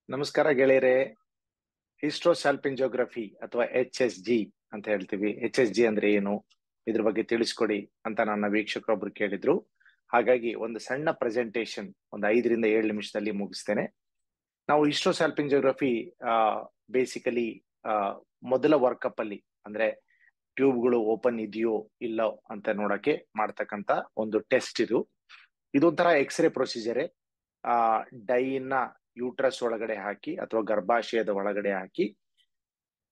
ನಮಸ್ಕಾರ ಗೆಳೆಯರೆ. ಹಿಸ್ಟೋಸಾಲ್ಪಿಂಜೋಗ್ರಫಿ ಅಥವಾ HSG ಅಂತ ಹೇಳ್ತೀವಿ. HSG ಅಂದ್ರೆ ಏನು, ಇದ್ರ ಬಗ್ಗೆ ತಿಳಿಸ್ಕೊಡಿ ಅಂತ ನನ್ನ ವೀಕ್ಷಕರೊಬ್ರು ಕೇಳಿದ್ರು. ಹಾಗಾಗಿ ಒಂದು ಸಣ್ಣ ಪ್ರೆಸೆಂಟೇಶನ್ ಒಂದು 5 ರಿಂದ 7 ನಿಮಿಷದಲ್ಲಿ ಮುಗಿಸ್ತೇನೆ. ನಾವು ಹಿಸ್ಟೋಸಾಲ್ಪಿಂಜೋಗ್ರಫಿ ಬೇಸಿಕಲಿ ಮೊದಲ ವರ್ಕಪ್ ಅಲ್ಲಿ ಅಂದ್ರೆ ಟ್ಯೂಬ್ಗಳು ಓಪನ್ ಇದೆಯೋ ಇಲ್ಲೋ ಅಂತ ನೋಡಕ್ಕೆ ಮಾಡ್ತಕ್ಕಂತ ಒಂದು ಟೆಸ್ಟ್ ಇದು. ಇದೊಂಥರ ಎಕ್ಸ್ರೇ ಪ್ರೊಸೀಜರೇ. ಡೈನ ಯೂಟ್ರಸ್ ಒಳಗಡೆ ಹಾಕಿ ಅಥವಾ ಗರ್ಭಾಶಯದ ಒಳಗಡೆ ಹಾಕಿ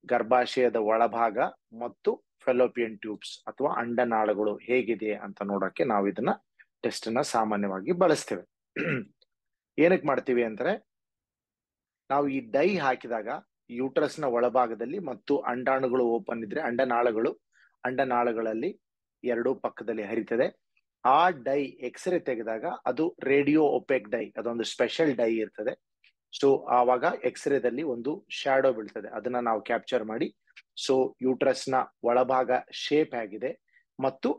ಗರ್ಭಾಶಯದ ಒಳಭಾಗ ಮತ್ತು ಫೆಲೋಪಿಯನ್ ಟ್ಯೂಬ್ಸ್ ಅಥವಾ ಅಂಡನಾಳಗಳು ಹೇಗಿದೆ ಅಂತ ನೋಡಕ್ಕೆ ನಾವು ಇದನ್ನ ಟೆಸ್ಟ್ ನ ಸಾಮಾನ್ಯವಾಗಿ ಬಳಸ್ತೇವೆ. ಏನಕ್ಕೆ ಮಾಡ್ತೀವಿ ಅಂದ್ರೆ, ನಾವು ಈ ಡೈ ಹಾಕಿದಾಗ ಯೂಟ್ರಸ್ ನ ಒಳಭಾಗದಲ್ಲಿ ಮತ್ತು ಅಂಡಾಣುಗಳು ಓಪನ್ ಇದ್ರೆ ಅಂಡನಾಳಗಳಲ್ಲಿ ಎರಡೂ ಪಕ್ಕದಲ್ಲಿ ಹರಿತದೆ. ಆ ಡೈ ಎಕ್ಸ್ರೇ ತೆಗೆದಾಗ ಅದು ರೇಡಿಯೋ ಒಪೆಕ್ ಡೈ, ಅದೊಂದು ಸ್ಪೆಷಲ್ ಡೈ ಇರ್ತದೆ. ಸೊ ಆವಾಗ ಎಕ್ಸ್ರೇದಲ್ಲಿ ಒಂದು ಶ್ಯಾಡೋ ಬೀಳ್ತದೆ, ಅದನ್ನ ನಾವು ಕ್ಯಾಪ್ಚರ್ ಮಾಡಿ ಸೊ ಯೂಟ್ರಸ್ ನ ಒಳಭಾಗ ಶೇಪ್ ಹೇಗಿದೆ ಮತ್ತು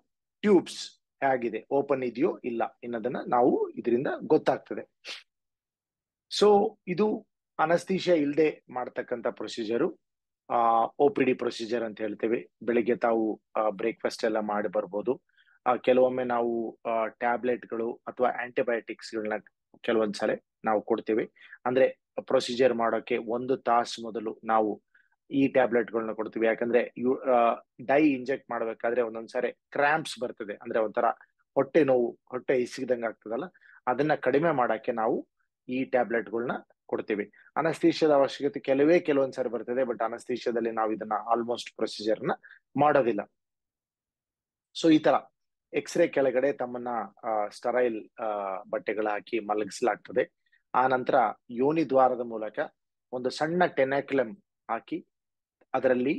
ಟ್ಯೂಬ್ಸ್ ಹೇಗಿದೆ, ಓಪನ್ ಇದೆಯೋ ಇಲ್ಲ ಅನ್ನೋದನ್ನ ನಾವು ಇದರಿಂದ ಗೊತ್ತಾಗ್ತದೆ. ಸೊ ಇದು ಅನಸ್ತೀಶಿಯಾ ಇಲ್ಲದೆ ಮಾಡ್ತಕ್ಕಂಥ ಪ್ರೊಸೀಜರು. OPD ಪ್ರೊಸೀಜರ್ ಅಂತ ಹೇಳ್ತೇವೆ. ಬೆಳಿಗ್ಗೆ ತಾವು ಬ್ರೇಕ್ಫಾಸ್ಟ್ ಎಲ್ಲ ಮಾಡಿ ಬರ್ಬೋದು. ಕೆಲವೊಮ್ಮೆ ನಾವು ಟ್ಯಾಬ್ಲೆಟ್ಗಳು ಅಥವಾ ಆಂಟಿಬಯೋಟಿಕ್ಸ್ಗಳನ್ನ ಕೆಲವೊಂದ್ಸಲ ನಾವು ಕೊಡ್ತೀವಿ. ಅಂದ್ರೆ ಪ್ರೊಸೀಜರ್ ಮಾಡೋಕೆ 1 ತಾಸು ಮೊದಲು ನಾವು ಈ ಟ್ಯಾಬ್ಲೆಟ್ಗಳನ್ನ ಕೊಡ್ತೀವಿ. ಯಾಕಂದ್ರೆ ಡೈ ಇಂಜೆಕ್ಟ್ ಮಾಡ್ಬೇಕಾದ್ರೆ ಒಂದೊಂದ್ಸರಿ ಕ್ರಾಂಪ್ಸ್ ಬರ್ತದೆ, ಅಂದ್ರೆ ಒಂಥರ ಹೊಟ್ಟೆ ನೋವು, ಹೊಟ್ಟೆ ಇಸಿದಂಗೆ ಆಗ್ತದಲ್ಲ, ಅದನ್ನ ಕಡಿಮೆ ಮಾಡಕ್ಕೆ ನಾವು ಈ ಟ್ಯಾಬ್ಲೆಟ್ಗಳನ್ನ ಕೊಡ್ತೀವಿ. ಅನಸ್ತೀಶಿಯಾದ ಅವಶ್ಯಕತೆ ಕೆಲವೊಂದ್ಸರಿ ಬರ್ತದೆ, ಬಟ್ ಅನಸ್ತೀಶಿಯಾದಲ್ಲಿ ನಾವು ಇದನ್ನ ಆಲ್ಮೋಸ್ಟ್ ಪ್ರೊಸೀಜರ್ನ ಮಾಡೋದಿಲ್ಲ. ಸೊ ಈ ತರ ಎಕ್ಸ್ರೇ ಕೆಳಗಡೆ ತಮ್ಮನ್ನ ಸ್ಟರೈಲ್ ಬಟ್ಟೆಗಳು ಹಾಕಿ ಮಲಗಿಸಲಾಗ್ತದೆ. ಆ ನಂತರ ಯೋನಿ ದ್ವಾರದ ಮೂಲಕ ಒಂದು ಸಣ್ಣ ಟೆನಾಕ್ಯುಲಮ್ ಹಾಕಿ ಅದರಲ್ಲಿ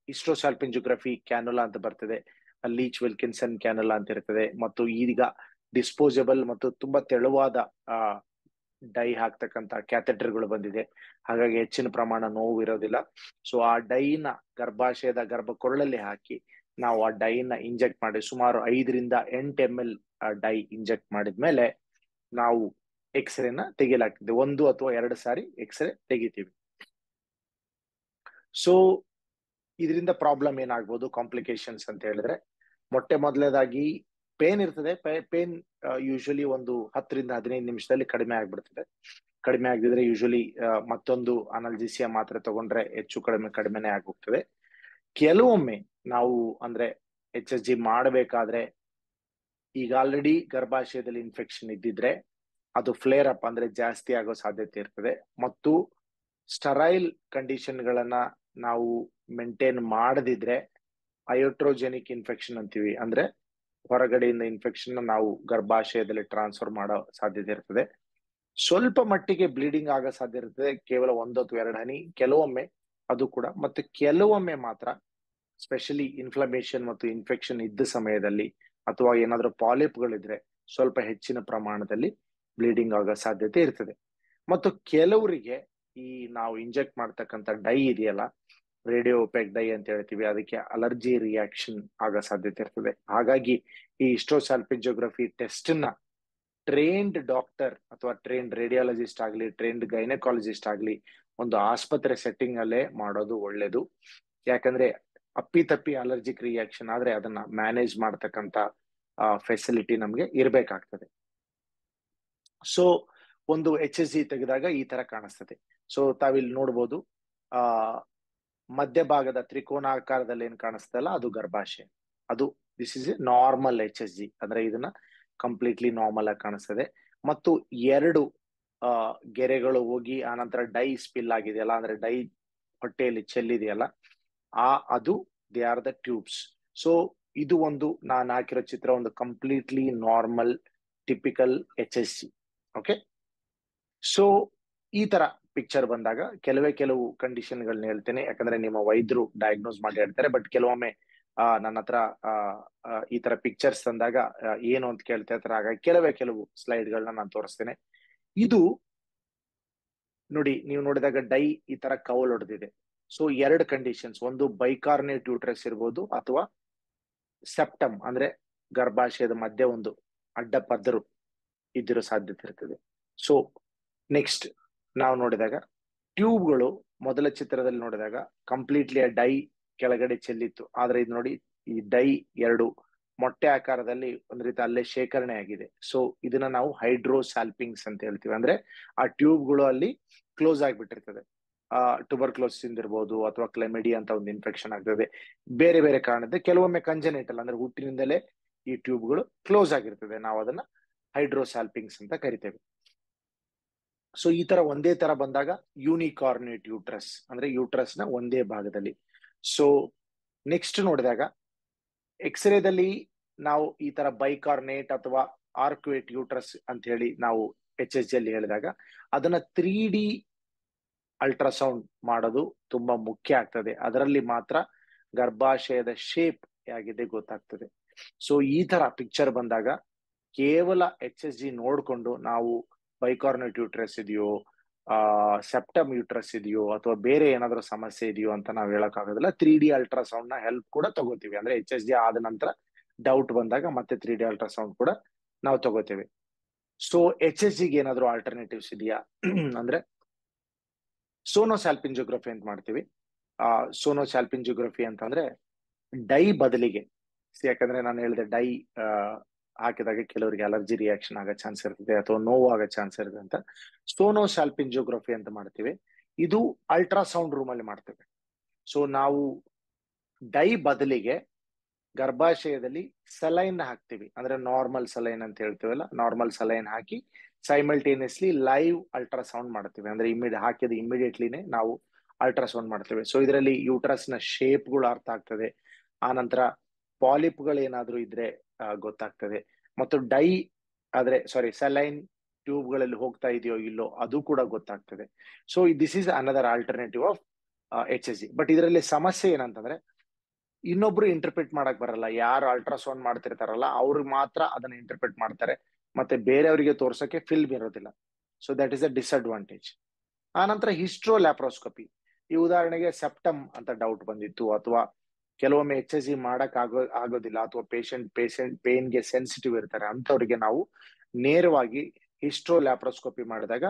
ಹಿಸ್ಟೋಸಾಲ್ಪಿಂಜೋಗ್ರಫಿ ಕ್ಯಾನುಲಾ ಅಂತ ಬರ್ತದೆ, ಲೀಚ್ ವಿಲ್ಕಿನ್ಸನ್ ಕ್ಯಾನುಲಾ ಅಂತ ಇರ್ತದೆ, ಮತ್ತು ಈಗ ಡಿಸ್ಪೋಸಬಲ್ ಮತ್ತು ತುಂಬಾ ತೆಳುವಾದ ಡೈ ಹಾಕ್ತಕ್ಕಂತ ಕ್ಯಾಥೆಟರ್ಗಳು ಬಂದಿದೆ. ಹಾಗಾಗಿ ಹೆಚ್ಚಿನ ಪ್ರಮಾಣ ನೋವು ಇರೋದಿಲ್ಲ. ಸೊ ಆ ಡೈನ ಗರ್ಭಾಶಯದ ಗರ್ಭಕೊರಳಲ್ಲಿ ಹಾಕಿ ನಾವು ಆ ಡೈನ ಇಂಜೆಕ್ಟ್ ಮಾಡಿ ಸುಮಾರು 5 ರಿಂದ 8 ml ಡೈ ಇಂಜೆಕ್ಟ್ ಮಾಡಿದ್ಮೇಲೆ ನಾವು ಎಕ್ಸ್ರೇನ ತೆಗಿಲಾಗ್ತದೆ. 1 ಅಥವಾ 2 ಸಾರಿ ಎಕ್ಸ್ರೇ ತೆಗಿತೀವಿ. ಸೊ ಇದರಿಂದ ಪ್ರಾಬ್ಲಮ್ ಏನಾಗ್ಬೋದು, ಕಾಂಪ್ಲಿಕೇಶನ್ಸ್ ಅಂತ ಹೇಳಿದ್ರೆ, ಮೊದಲನೇದಾಗಿ ಪೇನ್ ಇರ್ತದೆ. ಪೇನ್ ಯೂಶಲಿ ಒಂದು 10 ರಿಂದ 15 ನಿಮಿಷದಲ್ಲಿ ಕಡಿಮೆ ಆಗ್ಬಿಡ್ತದೆ. ಕಡಿಮೆ ಆಗದಿದ್ರೆ ಯೂಶಲಿ ಮತ್ತೊಂದು ಅನಾಲ್ಜಿಸಿಯಾ ಮಾತ್ರೆ ತಗೊಂಡ್ರೆ ಹೆಚ್ಚು ಕಡಿಮೆನೆ ಆಗೋಗ್ತದೆ. ಕೆಲವೊಮ್ಮೆ ನಾವು ಅಂದ್ರೆ HSG ಮಾಡಬೇಕಾದ್ರೆ ಈಗ ಆಲ್ರೆಡಿ ಗರ್ಭಾಶಯದಲ್ಲಿ ಇನ್ಫೆಕ್ಷನ್ ಇದ್ದಿದ್ರೆ ಅದು ಫ್ಲೇರ್ ಅಪ್ ಅಂದ್ರೆ ಜಾಸ್ತಿ ಆಗೋ ಸಾಧ್ಯತೆ ಇರ್ತದೆ. ಮತ್ತು ಸ್ಟರೈಲ್ ಕಂಡೀಷನ್ ಗಳನ್ನ ನಾವು ಮೇಂಟೈನ್ ಮಾಡದಿದ್ರೆ ಅಯೋಟ್ರೋಜೆನಿಕ್ ಇನ್ಫೆಕ್ಷನ್ ಅಂತೀವಿ, ಅಂದ್ರೆ ಹೊರಗಡೆಯಿಂದ ಇನ್ಫೆಕ್ಷನ್ ನಾವು ಗರ್ಭಾಶಯದಲ್ಲಿ ಟ್ರಾನ್ಸ್ಫರ್ ಮಾಡೋ ಸಾಧ್ಯತೆ ಇರ್ತದೆ. ಸ್ವಲ್ಪ ಮಟ್ಟಿಗೆ ಬ್ಲೀಡಿಂಗ್ ಆಗೋ ಸಾಧ್ಯತೆ ಇರ್ತದೆ, ಕೇವಲ 1 ಅಥವಾ 2 ಹನಿ ಕೆಲವೊಮ್ಮೆ, ಅದು ಕೂಡ. ಮತ್ತೆ ಕೆಲವೊಮ್ಮೆ ಮಾತ್ರ ಸ್ಪೆಷಲಿ ಇನ್ಫ್ಲಮೇಷನ್ ಮತ್ತು ಇನ್ಫೆಕ್ಷನ್ ಇದ್ದ ಸಮಯದಲ್ಲಿ ಅಥವಾ ಏನಾದ್ರೂ ಪಾಲಿಪ್ಗಳಿದ್ರೆ ಸ್ವಲ್ಪ ಹೆಚ್ಚಿನ ಪ್ರಮಾಣದಲ್ಲಿ ಬ್ಲೀಡಿಂಗ್ ಆಗೋ ಸಾಧ್ಯತೆ ಇರ್ತದೆ. ಮತ್ತು ಕೆಲವರಿಗೆ ಈ ನಾವು ಇಂಜೆಕ್ಟ್ ಮಾಡ್ತಕ್ಕಂಥ ಡೈ ಇದೆಯಲ್ಲ, ರೇಡಿಯೋ ಒಪೆಕ್ ಡೈ ಅಂತ ಹೇಳ್ತೀವಿ, ಅದಕ್ಕೆ ಅಲರ್ಜಿ ರಿಯಾಕ್ಷನ್ ಆಗೋ ಸಾಧ್ಯತೆ ಇರ್ತದೆ. ಹಾಗಾಗಿ ಈ ಹಿಸ್ಟೋಸಾಲ್ಪಿಂಜೋಗ್ರಫಿ ಟೆಸ್ಟ್ ನ ಟ್ರೈನ್ಡ್ ಡಾಕ್ಟರ್ ಅಥವಾ ಟ್ರೈನ್ಡ್ ರೇಡಿಯಾಲಜಿಸ್ಟ್ ಆಗ್ಲಿ, ಟ್ರೈನ್ಡ್ ಗೈನಕಾಲಜಿಸ್ಟ್ ಆಗ್ಲಿ ಒಂದು ಆಸ್ಪತ್ರೆ ಸೆಟ್ಟಿಂಗ್ ಅಲ್ಲೇ ಮಾಡೋದು ಒಳ್ಳೇದು. ಯಾಕಂದ್ರೆ ಅಪ್ಪಿತಪ್ಪಿ ಅಲರ್ಜಿಕ್ ರಿಯಾಕ್ಷನ್ ಆದ್ರೆ ಅದನ್ನ ಮ್ಯಾನೇಜ್ ಮಾಡ್ತಕ್ಕಂತ ಫೆಸಿಲಿಟಿ ನಮ್ಗೆ ಇರ್ಬೇಕಾಗ್ತದೆ. ಸೊ ಒಂದು HSG ತೆಗೆದಾಗ ಈ ತರ ಕಾಣಿಸ್ತದೆ. ಸೊ ತಾವಿಲ್ಲಿ ನೋಡ್ಬೋದು, ಮಧ್ಯಭಾಗದ ತ್ರಿಕೋನಾಕಾರದಲ್ಲಿ ಏನ್ ಕಾಣಿಸ್ತಲ್ಲ ಅದು ಗರ್ಭಾಶಯ. ಅದು this is A normal HSG, ಅಂದ್ರೆ ಇದನ್ನ ಕಂಪ್ಲೀಟ್ಲಿ ನಾರ್ಮಲ್ ಆಗಿ ಕಾಣಿಸ್ತದೆ. ಮತ್ತು 2 ಗೆರೆಗಳು ಹೋಗಿ ಆನಂತರ ಡೈ ಸ್ಪಿಲ್ ಆಗಿದೆಯಲ್ಲ, ಅಂದ್ರೆ ಡೈ ಹೊಟ್ಟೆಯಲ್ಲಿ ಚೆಲ್ಲಿದೆಯಲ್ಲ, ಅದು they are the tubes. So ಇದು ಒಂದು ನಾನು ಹಾಕಿರೋ ಚಿತ್ರ ಒಂದು completely normal typical HSG. Okay, so ಈ ತರ ಪಿಕ್ಚರ್ ಬಂದಾಗ ಕೆಲವು ಕಂಡೀಷನ್ ಗಳನ್ನ ಹೇಳ್ತೇನೆ, ಯಾಕಂದ್ರೆ ನಿಮ್ಮ ವೈದ್ಯರು ಡಯಾಗ್ನೋಸ್ ಮಾಡಿ ಹೇಳ್ತಾರೆ. ಬಟ್ ಕೆಲವೊಮ್ಮೆ ನನ್ನ ಹತ್ರ ಈ ತರ ಪಿಕ್ಚರ್ಸ್ ತಂದಾಗ ಏನು ಅಂತ ಕೇಳ್ತಾ ಇರ್ತಾರೆ. ಹಾಗಾಗಿ ಕೆಲವು ಸ್ಲೈಡ್ಗಳನ್ನ ನಾನು ತೋರಿಸ್ತೇನೆ. ಇದು ನೋಡಿ, ನೀವು ನೋಡಿದಾಗ ಡೈ ಈ ತರ ಕವಲ್ ಹೊಡೆದಿದೆ. ಸೊ 2 ಕಂಡೀಷನ್ಸ್, ಒಂದು ಬೈಕಾರ್ನೇಟ್ ಯೂಟ್ರಸ್ ಇರ್ಬೋದು ಅಥವಾ ಸೆಪ್ಟಮ್ ಅಂದ್ರೆ ಗರ್ಭಾಶಯದ ಮಧ್ಯೆ ಒಂದು ಅಡ್ಡ ಪದರು ಇದ್ದಿರೋ ಸಾಧ್ಯತೆ ಇರ್ತದೆ. ಸೊ ನೆಕ್ಸ್ಟ್ ನಾವು ನೋಡಿದಾಗ ಟ್ಯೂಬ್ಗಳು ಮೊದಲ ಚಿತ್ರದಲ್ಲಿ ನೋಡಿದಾಗ ಕಂಪ್ಲೀಟ್ಲಿ ಡೈ ಕೆಳಗಡೆ ಚೆಲ್ಲಿತ್ತು. ಆದ್ರೆ ಇದು ನೋಡಿ, ಈ ಡೈ ಎರಡು ಮೊಟ್ಟೆ ಆಕಾರದಲ್ಲಿ ಒಂದ್ ರೀತಿ ಅಲ್ಲೇ ಶೇಖರಣೆ ಆಗಿದೆ. ಸೊ ಇದನ್ನ ನಾವು ಹೈಡ್ರೋಸಾಲ್ಪಿಂಗ್ಸ್ ಅಂತ ಹೇಳ್ತೀವಿ. ಅಂದ್ರೆ ಆ ಟ್ಯೂಬ್ಗಳು ಅಲ್ಲಿ ಕ್ಲೋಸ್ ಆಗಿಬಿಟ್ಟಿರ್ತದೆ. ಟ್ಯೂಬರ್ಕ್ಲೋಸಿಸ್ ಇಂದ ಇರ್ಬೋದು, ಅಥವಾ ಕ್ಲೆಮಿಡಿ ಅಂತ ಒಂದು ಇನ್ಫೆಕ್ಷನ್ ಆಗ್ತದೆ, ಬೇರೆ ಬೇರೆ ಕಾರಣದ, ಕೆಲವೊಮ್ಮೆ ಕಂಜೆನಿಟಲ್ ಅಂದ್ರೆ ಹುಟ್ಟಿನಿಂದಲೇ ಈ ಟ್ಯೂಬ್ಗಳು ಕ್ಲೋಸ್ ಆಗಿರ್ತದೆ. ನಾವು ಅದನ್ನ ಹೈಡ್ರೋಸಾಲ್ಪಿಂಗ್ಸ್ ಅಂತ ಕರಿತೇವೆ. ಸೊ ಈ ತರ ಒಂದೇ ತರ ಬಂದಾಗ ಯೂನಿಕಾರ್ನೇಟ್ ಯೂಟ್ರಸ್ ಅಂದ್ರೆ ಯೂಟ್ರಸ್ ನ ಒಂದೇ ಭಾಗದಲ್ಲಿ. ಸೊ ನೆಕ್ಸ್ಟ್ ನೋಡಿದಾಗ ಎಕ್ಸ್ರೇದಲ್ಲಿ ನಾವು ಈ ತರ ಬೈಕಾರ್ನೇಟ್ ಅಥವಾ ಆರ್ಕ್ವೇಟ್ ಯೂಟ್ರಸ್ ಅಂತ ಹೇಳಿ ನಾವು HSG ಅಲ್ಲಿ ಹೇಳಿದಾಗ ಅದನ್ನ 3D ಅಲ್ಟ್ರಾಸೌಂಡ್ ಮಾಡೋದು ತುಂಬಾ ಮುಖ್ಯ ಆಗ್ತದೆ. ಅದರಲ್ಲಿ ಮಾತ್ರ ಗರ್ಭಾಶಯದ ಶೇಪ್ ಹೇಗಿದೆ ಗೊತ್ತಾಗ್ತದೆ. ಸೊ ಈ ತರ ಪಿಕ್ಚರ್ ಬಂದಾಗ ಕೇವಲ HSG ನೋಡ್ಕೊಂಡು ನಾವು ಬೈಕಾರ್ನೇಟ್ ಯೂಟ್ರಸ್ ಇದೆಯೋ, ಸೆಪ್ಟಮ್ ಯೂಟ್ರಸ್ ಇದೆಯೋ, ಅಥವಾ ಬೇರೆ ಏನಾದ್ರೂ ಸಮಸ್ಯೆ ಇದೆಯೋ ಅಂತ ನಾವು ಹೇಳಕ್ಕಾಗೋದಿಲ್ಲ. 3D ಅಲ್ಟ್ರಾಸೌಂಡ್ ನ ಹೆಲ್ಪ್ ಕೂಡ ತಗೋತೀವಿ. ಅಂದ್ರೆ HSG ಆದ ನಂತರ ಡೌಟ್ ಬಂದಾಗ ಮತ್ತೆ 3D ಅಲ್ಟ್ರಾಸೌಂಡ್ ಕೂಡ ನಾವು ತಗೋತೇವೆ. ಸೊ HSG ಗೆ ಏನಾದ್ರು ಆಲ್ಟರ್ನೇಟಿವ್ಸ್ ಇದೆಯಾ ಅಂದ್ರೆ ಸೋನೋಸ್ಯಾಲ್ಪಿಂಜಿಯೋಗ್ರಫಿ ಅಂತ ಮಾಡ್ತೀವಿ. ಸೋನೋಸ್ಯಾಲ್ಪಿಂಜಿಯೋಗ್ರಫಿ ಅಂತಂದ್ರೆ ಡೈ ಬದಲಿಗೆ, ಯಾಕಂದ್ರೆ ನಾನು ಹೇಳಿದೆ ಡೈ ಹಾಕಿದಾಗ ಕೆಲವರಿಗೆ ಅಲರ್ಜಿ ರಿಯಾಕ್ಷನ್ ಆಗೋ ಚಾನ್ಸ್ ಇರ್ತದೆ, ಅಥವಾ ನೋವು ಆಗೋ ಚಾನ್ಸ್ ಇರುತ್ತೆ ಅಂತ ಸೋನೋಸ್ಯಾಲ್ಪಿಂಜಿಯೋಗ್ರಫಿ ಅಂತ ಮಾಡ್ತೀವಿ. ಇದು ಅಲ್ಟ್ರಾಸೌಂಡ್ ರೂಮ್ ಅಲ್ಲಿ ಮಾಡ್ತೇವೆ. ಸೊ ನಾವು ಡೈ ಬದಲಿಗೆ ಗರ್ಭಾಶಯದಲ್ಲಿ ಸಲೈನ್ ಹಾಕ್ತಿವಿ. ಅಂದ್ರೆ ನಾರ್ಮಲ್ ಸಲೈನ್ ಅಂತ ಹೇಳ್ತೀವಲ್ಲ, ನಾರ್ಮಲ್ ಸಲೈನ್ ಹಾಕಿ ಸೈಮಲ್ಟೇನಿಯಸ್ಲಿ ಲೈವ್ ಅಲ್ಟ್ರಾಸೌಂಡ್ ಮಾಡ್ತೀವಿ. ಅಂದ್ರೆ ಹಾಕಿದ ಇಮಿಡಿಯೇಟ್ಲಿನೇ ನಾವು ಅಲ್ಟ್ರಾಸೌಂಡ್ ಮಾಡ್ತೇವೆ. ಸೊ ಇದರಲ್ಲಿ ಯೂಟ್ರಸ್ ನ ಶೇಪ್ಗಳು ಅರ್ಥ ಆಗ್ತದೆ. ಆ ನಂತರ ಪಾಲಿಪ್ಗಳು ಏನಾದ್ರೂ ಇದ್ರೆ ಗೊತ್ತಾಗ್ತದೆ. ಮತ್ತು ಸಲೈನ್ ಟ್ಯೂಬ್ಗಳಲ್ಲಿ ಹೋಗ್ತಾ ಇದೆಯೋ ಇಲ್ಲೋ ಅದು ಕೂಡ ಗೊತ್ತಾಗ್ತದೆ. So this is another alternative of HSG. But ಇದರಲ್ಲಿ ಸಮಸ್ಯೆ ಏನಂತಂದ್ರೆ ಇನ್ನೊಬ್ರು ಇಂಟರ್ಪ್ರಿಟ್ ಮಾಡಕ್ ಬರಲ್ಲ. ಯಾರು ಅಲ್ಟ್ರಾಸೌಂಡ್ ಮಾಡ್ತಿರ್ತಾರಲ್ಲ ಅವ್ರಿಗೆ ಮಾತ್ರ ಅದನ್ನ ಇಂಟರ್ಪ್ರಿಟ್ ಮಾಡ್ತಾರೆ, ಮತ್ತೆ ಬೇರೆಯವರಿಗೆ ತೋರ್ಸಕ್ಕೆ ಫಿಲ್ಮ್ ಇರೋದಿಲ್ಲ. So that is a disadvantage. ಆ ನಂತರ ಹಿಸ್ಟ್ರೋ ಲ್ಯಾಪ್ರೋಸ್ಕೋಪಿ. ಈ ಉದಾಹರಣೆಗೆ ಸೆಪ್ಟಮ್ ಅಂತ ಡೌಟ್ ಬಂದಿತ್ತು, ಅಥವಾ ಕೆಲವೊಮ್ಮೆ HSG ಮಾಡಕ್ ಆಗೋದಿಲ್ಲ, ಅಥವಾ ಪೇಷಂಟ್ ಪೇನ್ಗೆ ಸೆನ್ಸಿಟಿವ್ ಇರ್ತಾರೆ, ಅಂತವ್ರಿಗೆ ನಾವು ನೇರವಾಗಿ ಹಿಸ್ಟ್ರೋ ಲ್ಯಾಪ್ರೋಸ್ಕೋಪಿ ಮಾಡಿದಾಗ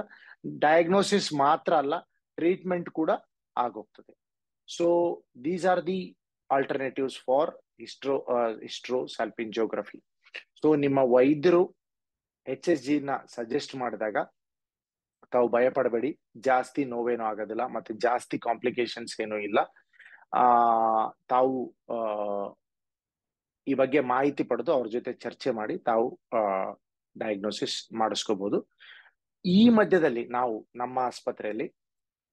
ಡಯಾಗ್ನೋಸಿಸ್ ಮಾತ್ರ ಅಲ್ಲ, ಟ್ರೀಟ್ಮೆಂಟ್ ಕೂಡ ಆಗೋಗ್ತದೆ. So these are the alternatives for hysterosalpingography. So ನಿಮ್ಮ ವೈದ್ಯರು HSG ನ ಸಜೆಸ್ಟ್ ಮಾಡಿದಾಗ ತಾವು ಭಯ ಪಡಬೇಡಿ, ಜಾಸ್ತಿ ನೋವೇನೂ ಆಗೋದಿಲ್ಲ, ಮತ್ತೆ ಜಾಸ್ತಿ ಕಾಂಪ್ಲಿಕೇಶನ್ಸ್ ಏನೂ ಇಲ್ಲ. ತಾವು ಈ ಬಗ್ಗೆ ಮಾಹಿತಿ ಪಡೆದು ಅವ್ರ ಜೊತೆ ಚರ್ಚೆ ಮಾಡಿ ತಾವು ಡಯಾಗ್ನೋಸಿಸ್ ಮಾಡಿಸ್ಕೋಬಹುದು. ಈ ಮಧ್ಯದಲ್ಲಿ ನಾವು ನಮ್ಮ ಆಸ್ಪತ್ರೆಯಲ್ಲಿ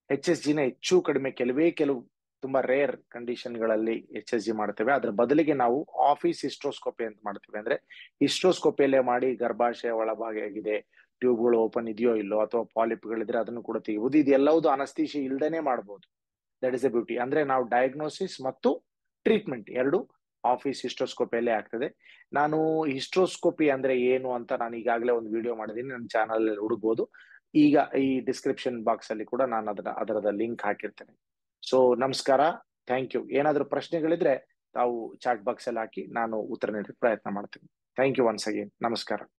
HSG ನ ಹೆಚ್ಚು ಕಡಿಮೆ ಕೆಲವು ತುಂಬಾ ರೇರ್ ಕಂಡೀಷನ್ಗಳಲ್ಲಿ HSG ಮಾಡ್ತೇವೆ. ಅದ್ರ ಬದಲಿಗೆ ನಾವು ಆಫೀಸ್ ಹಿಸ್ಟ್ರೋಸ್ಕೋಪಿ ಅಂತ ಮಾಡ್ತೀವಿ. ಅಂದ್ರೆ ಹಿಸ್ಟ್ರೋಸ್ಕೋಪಿಯಲ್ಲೇ ಮಾಡಿ ಗರ್ಭಾಶಯ ಒಳಭಾಗ ಹೇಗಿದೆ, ಟ್ಯೂಬ್ಗಳು ಓಪನ್ ಇದೆಯೋ ಇಲ್ಲೋ, ಅಥವಾ ಪಾಲಿಪ್ಗಳಿದ್ರೆ ಅದನ್ನು ಕೂಡ ತೆಗಿಬಹುದು. ಇದೆಲ್ಲವುದು ಅನಸ್ತೀಶಿ ಇಲ್ದೇನೆ ಮಾಡಬಹುದು. That is A beauty. ಅಂದ್ರೆ ನಾವು ಡಯಾಗ್ನೋಸಿಸ್ ಮತ್ತು ಟ್ರೀಟ್ಮೆಂಟ್ ಎರಡು ಆಫೀಸ್ ಹಿಸ್ಟ್ರೋಸ್ಕೋಪಿಯಲ್ಲೇ ಆಗ್ತದೆ. ನಾನು ಹಿಸ್ಟ್ರೋಸ್ಕೋಪಿ ಅಂದ್ರೆ ಏನು ಅಂತ ನಾನು ಈಗಾಗಲೇ ಒಂದು ವಿಡಿಯೋ ಮಾಡಿದ್ದೀನಿ, ನನ್ನ ಚಾನಲ್ ಅಲ್ಲಿ ಹುಡುಕ್ಬೋದು. ಈಗ ಈ ಡಿಸ್ಕ್ರಿಪ್ಷನ್ ಬಾಕ್ಸ್ ಅಲ್ಲಿ ಕೂಡ ನಾನು ಅದರದ ಲಿಂಕ್ ಹಾಕಿರ್ತೇನೆ. ಸೊ ನಮಸ್ಕಾರ, ಥ್ಯಾಂಕ್ ಯು. ಏನಾದ್ರೂ ಪ್ರಶ್ನೆಗಳಿದ್ರೆ ತಾವು ಚಾಟ್ ಬಾಕ್ಸ್ ಅಲ್ಲಿ ಹಾಕಿ ನಾನು ಉತ್ತರ ನೀಡಕ್ಕೆ ಪ್ರಯತ್ನ ಮಾಡ್ತೀನಿ. Thank you once again. ನಮಸ್ಕಾರ.